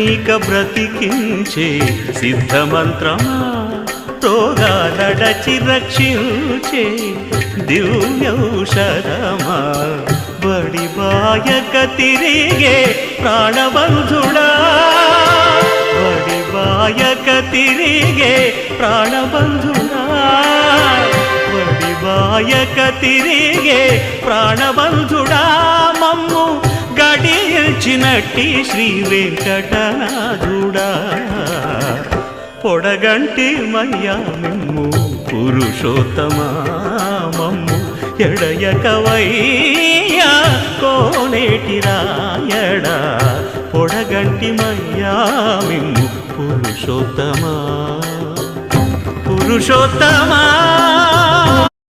ఇక బ్రతికించే సిద్ధమంత్రమా రోగాలడచి రక్షించే దివ్యౌషధమా బడిబాయక తిరిగే ప్రాణబంధుడా బడిబాయక తిరిగే ప్రాణబంధుడా బడిబాయక తిరిగే ప్రాణబంధుడా మమ్ము గడిచినట్టి శ్రీ వెంకటనాథుడా పొడగంటి మయ్యా మిమ్ము పురుషోత్తమా మమ్ము ఎడయకవయ్యా కోనేటి రాయడా పొడగంటి మయ్యా మిమ్ము పురుషోత్తమా పురుషోత్తమా